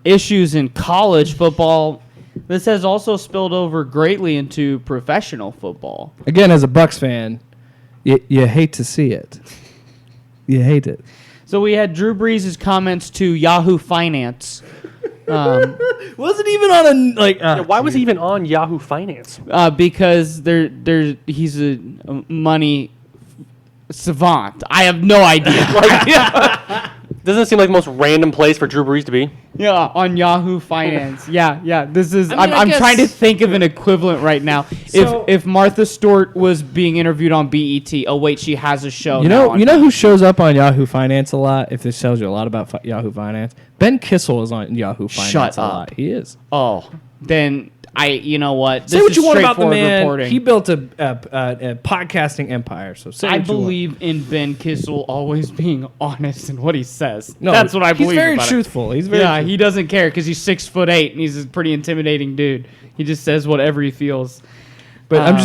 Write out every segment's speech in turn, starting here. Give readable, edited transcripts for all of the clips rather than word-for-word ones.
issues in college football, this has also spilled over greatly into professional football. Again, as a Bucs fan, you hate to see it. You hate it. So we had Drew Brees' comments to Yahoo Finance. Wasn't even on a why was he even on Yahoo Finance? Because he's a money savant. I have no idea. Doesn't it seem like the most random place for Drew Brees to be? Yeah, on Yahoo Finance. Yeah. This is. I mean, I'm trying to think of an equivalent right now. So, if Martha Stewart was being interviewed on BET, oh wait, she has a show. You know who shows up on Yahoo Finance a lot? If this tells you a lot about Yahoo Finance, Ben Kissel is on Yahoo Finance Shut a up. lot. He is. Oh, then you know what? Say This what is you want about the straightforward man. reporting. He built a podcasting empire. So say I what you want. believe in Ben Kissel always being honest in what he says. No, that's what I believe. He's very about truthful. It. He's very truthful. He doesn't care because he's 6'8" and he's a pretty intimidating dude. He just says whatever he feels. But I'm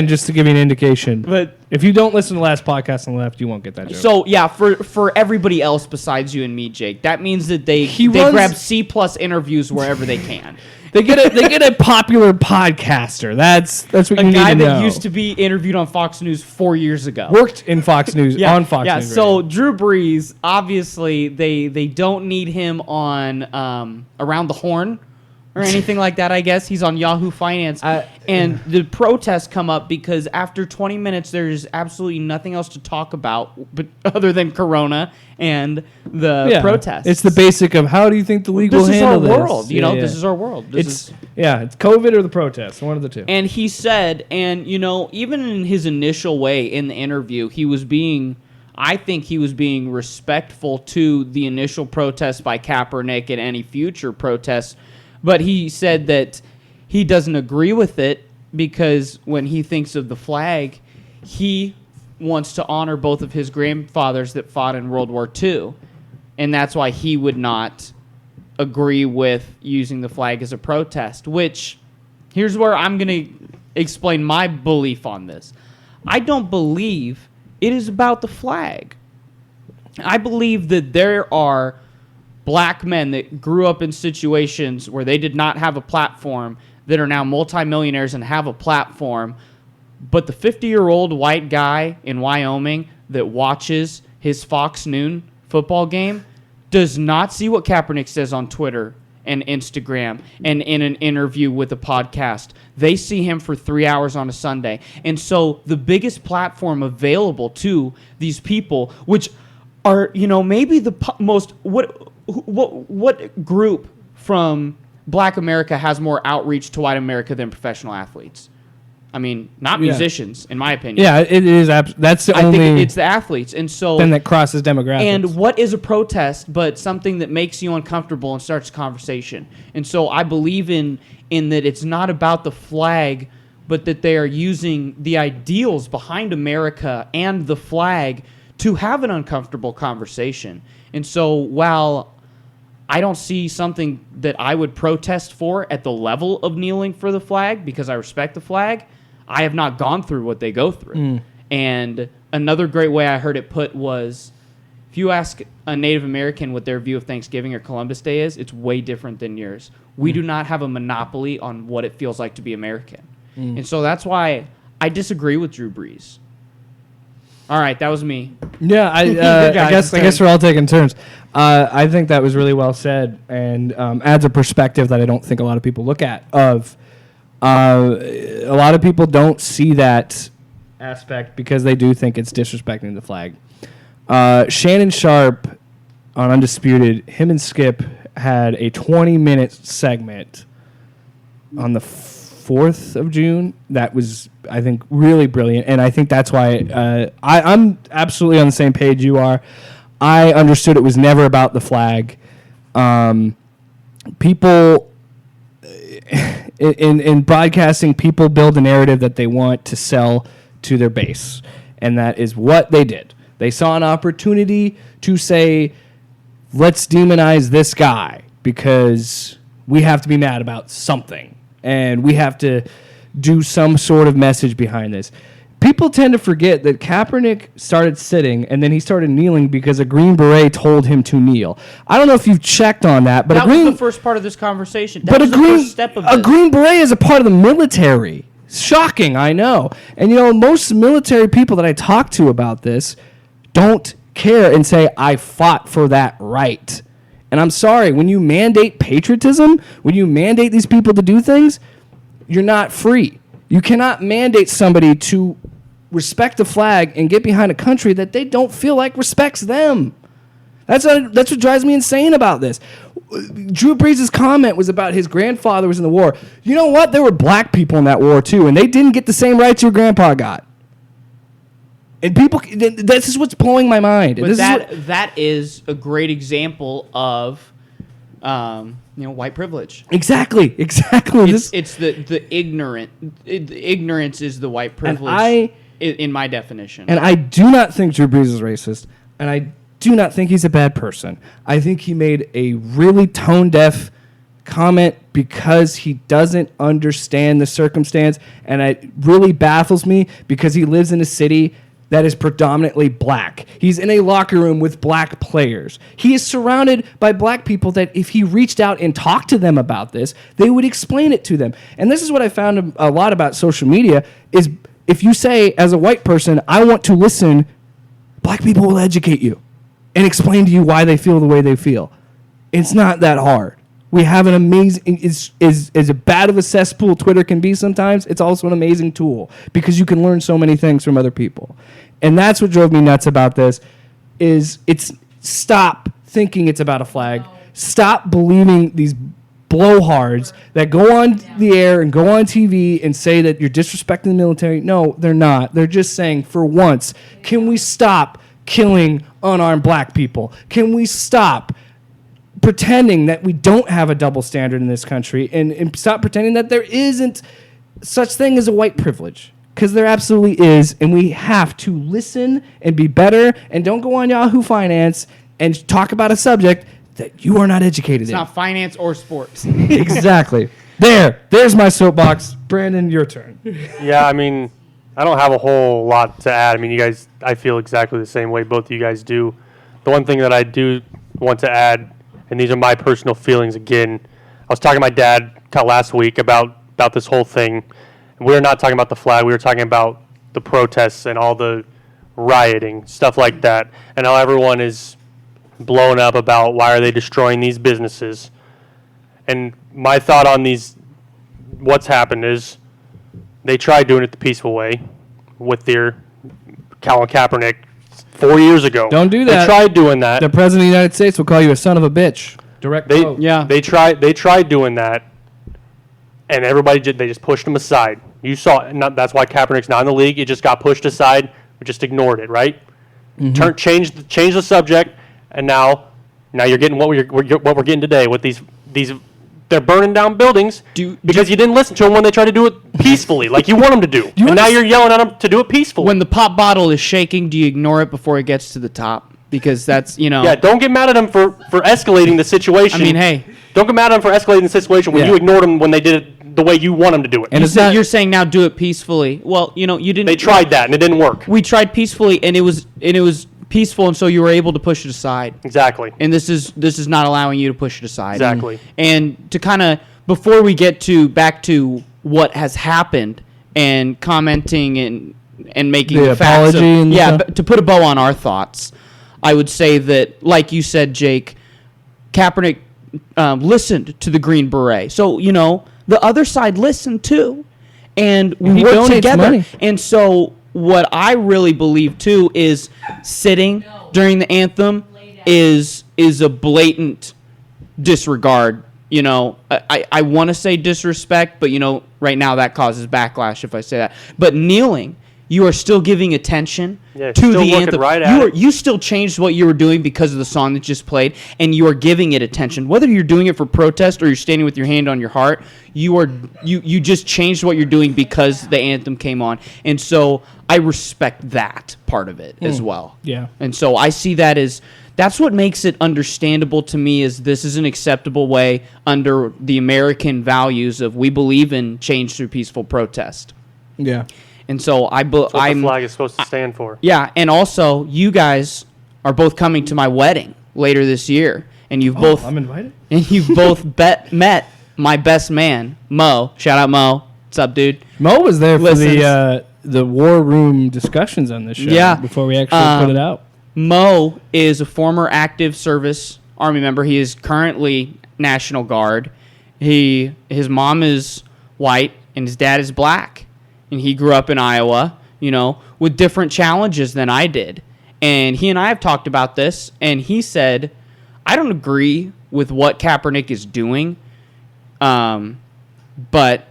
just to give you an indication. But if you don't listen to the last podcast on the left, you won't get that joke. so yeah, for everybody else besides you and me, Jake, that means that they grab C+ interviews wherever they can. They get a popular podcaster. That's what you need to know. A guy that used to be interviewed on Fox News 4 years ago. Worked in Fox News on Fox News. Yeah, so Drew Brees, obviously they don't need him on Around the Horn or anything like that, I guess. He's on Yahoo Finance. And the protests come up because after 20 minutes, there's absolutely nothing else to talk about but other than Corona and the protests. It's the basic of how do you think the league will handle this? This is our world. This is our world. It's COVID or the protests, one of the two. And he said, and even in his initial way in the interview, I think he was being respectful to the initial protest by Kaepernick and any future protests. But he said that he doesn't agree with it because when he thinks of the flag, he wants to honor both of his grandfathers that fought in World War II. And that's why he would not agree with using the flag as a protest, which here's where I'm going to explain my belief on this. I don't believe it is about the flag. I believe that there are black men that grew up in situations where they did not have a platform that are now multimillionaires and have a platform, but the 50-year-old white guy in Wyoming that watches his Fox Noon football game does not see what Kaepernick says on Twitter and Instagram and in an interview with a podcast. They see him for 3 hours on a Sunday. And so the biggest platform available to these people, which are, maybe the most... What group from Black America has more outreach to white America than professional athletes? I mean, not musicians, in my opinion. Yeah, it is. That's the only. I think it's the athletes, and so then that crosses demographics. And what is a protest but something that makes you uncomfortable and starts a conversation? And so I believe in that it's not about the flag, but that they are using the ideals behind America and the flag to have an uncomfortable conversation. And so while I don't see something that I would protest for at the level of kneeling for the flag because I respect the flag, I have not gone through what they go through. And another great way I heard it put was, if you ask a Native American what their view of Thanksgiving or Columbus Day is, it's way different than yours. We do not have a monopoly on what it feels like to be American. And so that's why I disagree with Drew Brees. All right, that was me. Yeah, I guess we're all taking turns. I think that was really well said and adds a perspective that I don't think a lot of people look at. A lot of people don't see that aspect because they do think it's disrespecting the flag. Shannon Sharp on Undisputed, him and Skip had a 20-minute segment on the 4th of June that was, I think, really brilliant. And I think that's why I'm absolutely on the same page you are. I understood it was never about the flag. People in broadcasting, people build a narrative that they want to sell to their base. And that is what they did. They saw an opportunity to say, let's demonize this guy because we have to be mad about something. And we have to do some sort of message behind this. people tend to forget that Kaepernick started sitting and then he started kneeling because a Green Beret told him to kneel. I don't know if you've checked on that, but that was the first part of this conversation. That was the first step of a this. Green Beret is a part of the military. Shocking, I know. And most military people that I talk to about this don't care and say, I fought for that right. And I'm sorry, when you mandate patriotism, when you mandate these people to do things, you're not free. You cannot mandate somebody to respect the flag and get behind a country that they don't feel like respects them. That's what drives me insane about this. Drew Brees' comment was about his grandfather was in the war. You know what? There were black people in that war too, and they didn't get the same rights your grandpa got. And people, this is what's blowing my mind. But that is a great example of, white privilege. Exactly. It's the ignorant. Ignorance is the white privilege. In my definition. And I do not think Drew Brees is racist, and I do not think he's a bad person. I think he made a really tone-deaf comment because he doesn't understand the circumstance, and it really baffles me because he lives in a city that is predominantly black. He's in a locker room with black players. He is surrounded by black people that if he reached out and talked to them about this, they would explain it to them. And this is what I found a lot about social media is if you say, as a white person, I want to listen, black people will educate you and explain to you why they feel the way they feel. It's not that hard. We have an amazing, as bad of a cesspool Twitter can be sometimes, it's also an amazing tool because you can learn so many things from other people. And that's what drove me nuts about this is stop thinking it's about a flag. Stop believing these blowhards that go on the air and go on TV and say that you're disrespecting the military. No, they're not. They're just saying, for once, can we stop killing unarmed black people? Can we stop pretending that we don't have a double standard in this country and stop pretending that there isn't such thing as a white privilege? Because there absolutely is, and we have to listen and be better and don't go on Yahoo Finance and talk about a subject that you are not educated It's in. not finance or sports. Exactly. There's my soapbox. Brandon, your turn. Yeah, I mean, I don't have a whole lot to add. I mean, you guys, I feel exactly the same way both of you guys do. The one thing that I do want to add, and these are my personal feelings again, I was talking to my dad last week about this whole thing. And we were not talking about the flag. We were talking about the protests and all the rioting, stuff like that, and how everyone is blown up about why are they destroying these businesses. And my thought on what's happened is they tried doing it the peaceful way with their Colin Kaepernick 4 years ago. Don't do that. They tried doing that. The President of the United States will call you a son of a bitch. Direct quote. Yeah. They tried doing that, and they just pushed him aside. You saw that's why Kaepernick's not in the league. It just got pushed aside. We just ignored it, right? Mm-hmm. Change the subject, and now you're getting what we're getting today with these. They're burning down buildings because you didn't listen to them when they tried to do it peacefully, like you want them to do. And now you're yelling at them to do it peacefully. When the pop bottle is shaking, do you ignore it before it gets to the top? Because that's, Yeah, don't get mad at them for escalating the situation. I mean, hey. Don't get mad at them for escalating the situation when you ignored them when they did it the way you want them to do it. And you're saying now do it peacefully. Well, you didn't. They tried that, and it didn't work. We tried peacefully, and it was peaceful, and so you were able to push it aside. Exactly. And this is not allowing you to push it aside. Exactly. And to kind of, before we get back to what has happened and commenting and making the facts apology to put a bow on our thoughts, I would say that, like you said, Jake, Kaepernick listened to the Green Beret. So, the other side listened too. And we worked together. Money. And so what I really believe too is sitting during the anthem is a blatant disregard. I want to say disrespect, but right now that causes backlash if I say that. But kneeling, you are still giving attention to the anthem. Right you still changed what you were doing because of the song that just played, and you are giving it attention. Whether you're doing it for protest or you're standing with your hand on your heart, you just changed what you're doing because the anthem came on. And so I respect that part of it as well. Yeah. And so I see that as that's what makes it understandable to me is this is an acceptable way under the American values of we believe in change through peaceful protest. Yeah. And so That's what the flag is supposed to stand for. Yeah, and also you guys are both coming to my wedding later this year, and you've both I'm invited. and you've both met my best man, Mo. Shout out Mo. What's up, dude? Mo was there for Listens. the war room discussions on this show. Yeah. Before we actually put it out. Mo is a former active service Army member. He is currently National Guard. His mom is white and his dad is black. And he grew up in Iowa, with different challenges than I did. And he and I have talked about this, and he said, I don't agree with what Kaepernick is doing, but,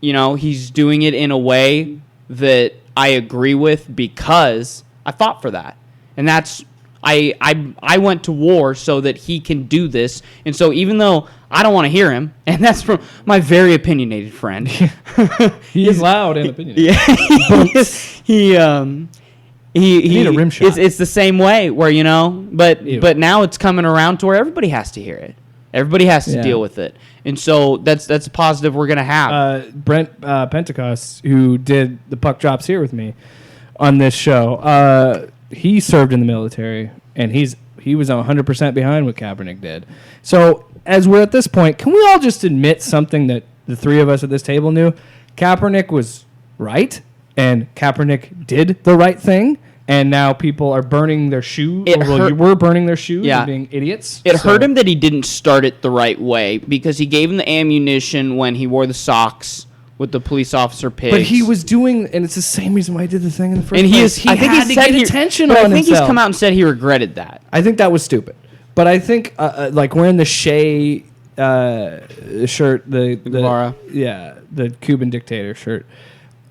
he's doing it in a way that I agree with because I fought for that. And that's I went to war so that he can do this. And so even though I don't want to hear him, and that's from my very opinionated friend. He's loud and opinionated. Yeah. he need a rim shot. It's the same way where, but now it's coming around to where everybody has to hear it. Everybody has to deal with it. And so that's a positive we're going to have. Brent Pentecost, who did the Puck Drops Here with me on this show, he served in the military, and he was 100% behind what Kaepernick did. So as we're at this point, can we all just admit something that the three of us at this table knew? Kaepernick was right, and Kaepernick did the right thing, and now people are burning their shoes. You were burning their shoes and being idiots. It hurt him that he didn't start it the right way because he gave him the ammunition when he wore the socks with the police officer pigs. But he was doing, and it's the same reason why he did the thing in the first and place. I think he said attention on himself. I think he's come out and said he regretted that. I think that was stupid. But I think, like wearing the Shea shirt, Guevara. the Cuban dictator shirt.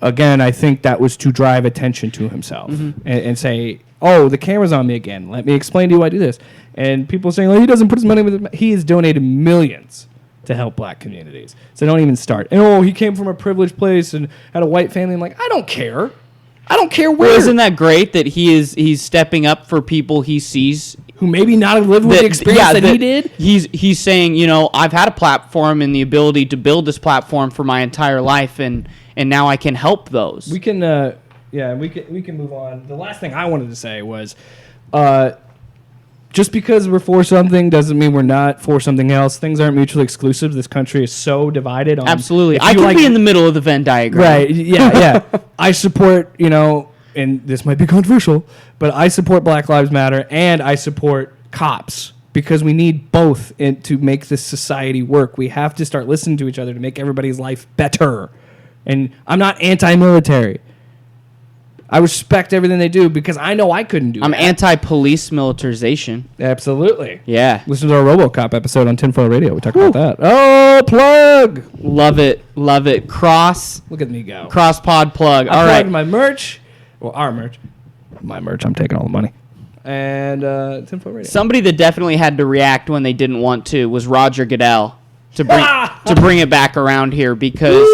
Again, I think that was to drive attention to himself and say, "Oh, the camera's on me again. Let me explain to you why I do this." And people saying, "Well, he doesn't put his money with it." He has donated millions to help black communities. So don't even start. And he came from a privileged place and had a white family. I'm like, I don't care. I don't care where. Well, isn't that great that he's stepping up for people he sees who maybe not have lived with the experience that he did? He's saying, I've had a platform and the ability to build this platform for my entire life, and now I can help those. We can we can move on. The last thing I wanted to say was, just because we're for something doesn't mean we're not for something else. Things aren't mutually exclusive. This country is so divided. Absolutely. I can be in the middle of the Venn diagram. Right. Yeah. I support, and this might be controversial, but I support Black Lives Matter and I support cops because we need both to make this society work. We have to start listening to each other to make everybody's life better. And I'm not anti-military. I respect everything they do because I know I couldn't do I'm that. anti-police militarization. Absolutely. Yeah. Listen to our RoboCop episode on Tinfoil Radio. We talked about that. Oh, plug! Love it. Love it. Look at me go. Cross pod plug. I All right. plugged my merch. Well, our merch. My merch. I'm taking all the money. And Tinfoil Radio. Somebody that definitely had to react when they didn't want to was Roger Goodell to bring it back around here because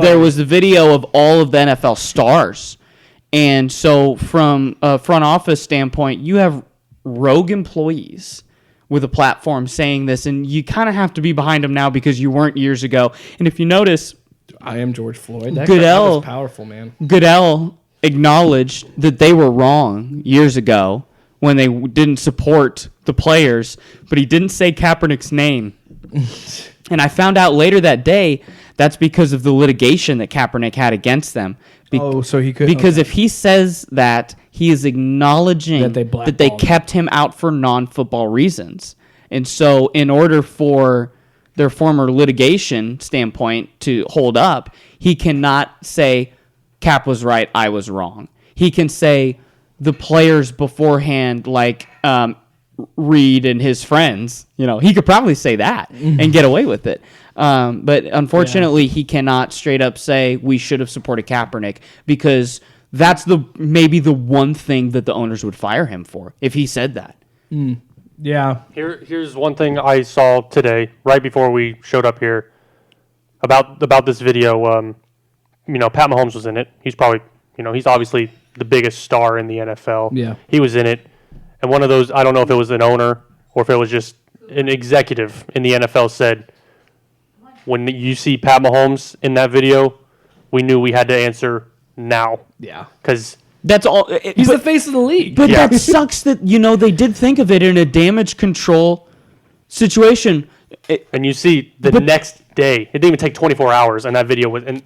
there was the video of all of the NFL stars. And so from a front office standpoint, you have rogue employees with a platform saying this, and you kind of have to be behind them now because you weren't years ago. And if you notice, I am George Floyd. That Goodell was powerful, man. Goodell acknowledged that they were wrong years ago when they didn't support the players, but he didn't say Kaepernick's name. And I found out later that day that's because of the litigation that Kaepernick had against them. So he could. Because if he says that, he is acknowledging that they kept him out for non-football reasons. And so in order for their former litigation standpoint to hold up, he cannot say Cap was right, I was wrong. He can say the players beforehand, like Reed and his friends, he could probably say that and get away with it. But unfortunately, he cannot straight up say we should have supported Kaepernick because that's maybe the one thing that the owners would fire him for if he said that. Yeah. Here's one thing I saw today, right before we showed up here, about this video. Pat Mahomes was in it. He's probably, he's obviously the biggest star in the NFL. Yeah. He was in it. And one of those, I don't know if it was an owner or if it was just an executive in the NFL said, when you see Pat Mahomes in that video, we knew we had to answer now. Yeah. Because That's all. He's the face of the league. But Yeah. that sucks that, they did think of it in a damage control situation. and you see the next day, it didn't even take 24 hours, and that video was, and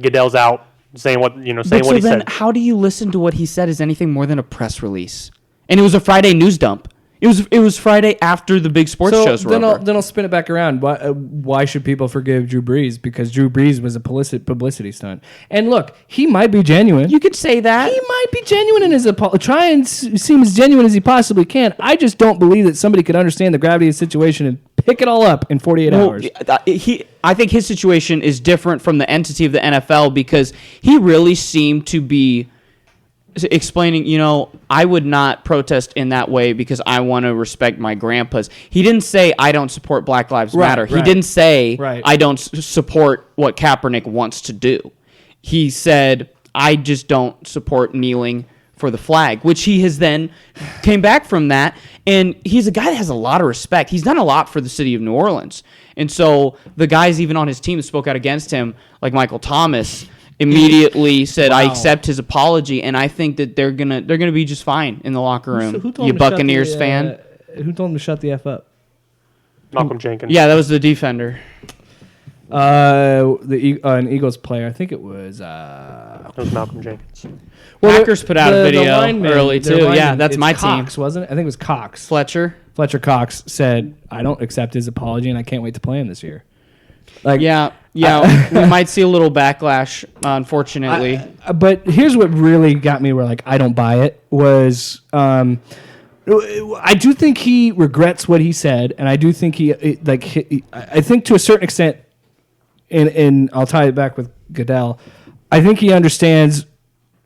Goodell's out saying what saying But what so he then said. how do you listen to what he said as anything more than a press release? And it was a Friday news dump. It was Friday after the big sports shows were then over. I'll spin it back around. Why should people forgive Drew Brees? Because Drew Brees was a publicity stunt. And look, he might be genuine. You could say that. He might be genuine in his try and seem as genuine as he possibly can. I just don't believe that somebody could understand the gravity of the situation and pick it all up in 48 hours. I think his situation is different from the entity of the NFL because he really seemed to be explaining, I would not protest in that way because I want to respect my grandpas. He didn't say I don't support Black Lives Matter. He didn't say I don't support what Kaepernick wants to do. He said I just don't support kneeling for the flag, which he has then came back from that. And he's a guy that has a lot of respect. He's done a lot for the city of New Orleans. And so the guys even on his team that spoke out against him, like Michael Thomas, immediately said, I accept his apology, and I think that they're gonna be just fine in the locker room. Who told You him to shut Buccaneers fan? Who told him to shut the F up? Malcolm Jenkins. Yeah, that was the defender. An Eagles player. I think it was. That was Malcolm Jenkins. Packers put out a video early their too. lineman, Yeah, that's it's my Cox, team. wasn't it? I think it was Cox. Fletcher. Fletcher Cox said, "I don't accept his apology, and I can't wait to play him this year." Like, Yeah, we might see a little backlash, unfortunately. But here's what really got me where I don't buy it was I do think he regrets what he said, and I do think I think to a certain extent, and I'll tie it back with Goodell, I think he understands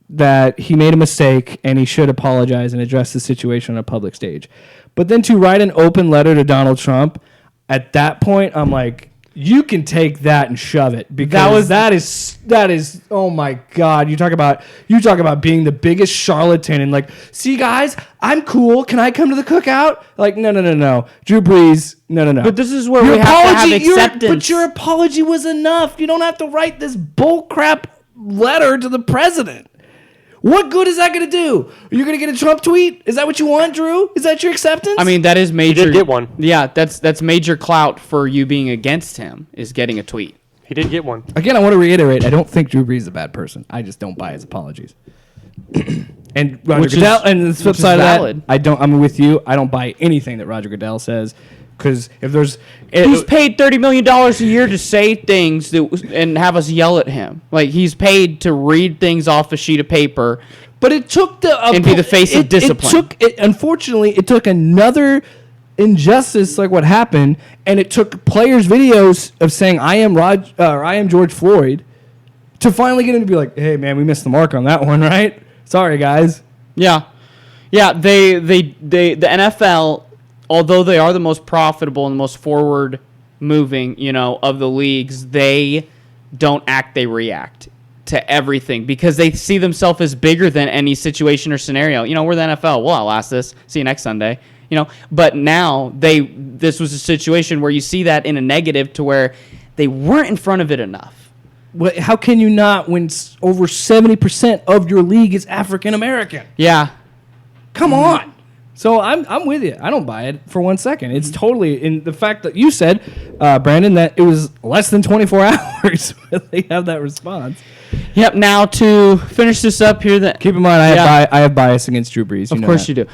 that he made a mistake and he should apologize and address the situation on a public stage. But then to write an open letter to Donald Trump, at that point, I'm like, you can take that and shove it because that is oh my God. You talk about being the biggest charlatan and see guys, I'm cool. Can I come to the cookout? No. Drew Brees, no. But this is where we have to have acceptance. But your apology was enough. You don't have to write this bullcrap letter to the president. What good is that going to do? Are you going to get a Trump tweet? Is that what you want, Drew? Is that your acceptance? I mean, that is major. He did get one. Yeah, that's major clout for you being against him is getting a tweet. He did get one. Again, I want to reiterate, I don't think Drew Brees is a bad person. I just don't buy his apologies. And Roger Goodell, and the flip side of that, I'm with you. I don't buy anything that Roger Goodell says. Because if there's... He's paid $30 million a year to say things and have us yell at him. He's paid to read things off a sheet of paper. But it took and be the face of discipline. Unfortunately, it took another injustice like what happened, and it took players' videos of saying, I am George Floyd, to finally get him to be like, hey, man, we missed the mark on that one, right? Sorry, guys. Yeah. Yeah, the NFL... Although they are the most profitable and the most forward moving, of the leagues, they don't act, they react to everything because they see themselves as bigger than any situation or scenario. We're the NFL. We'll outlast this. See you next Sunday. But now this was a situation where you see that in a negative to where they weren't in front of it enough. Well, how can you not when over 70% of your league is African American? Yeah. Come on. So I'm with you. I don't buy it for 1 second. It's totally in the fact that you said, Brandon, that it was less than 24 hours when they have that response. Yep. Now to finish this up here, Keep in mind, I have bias against Drew Brees. Of course you do.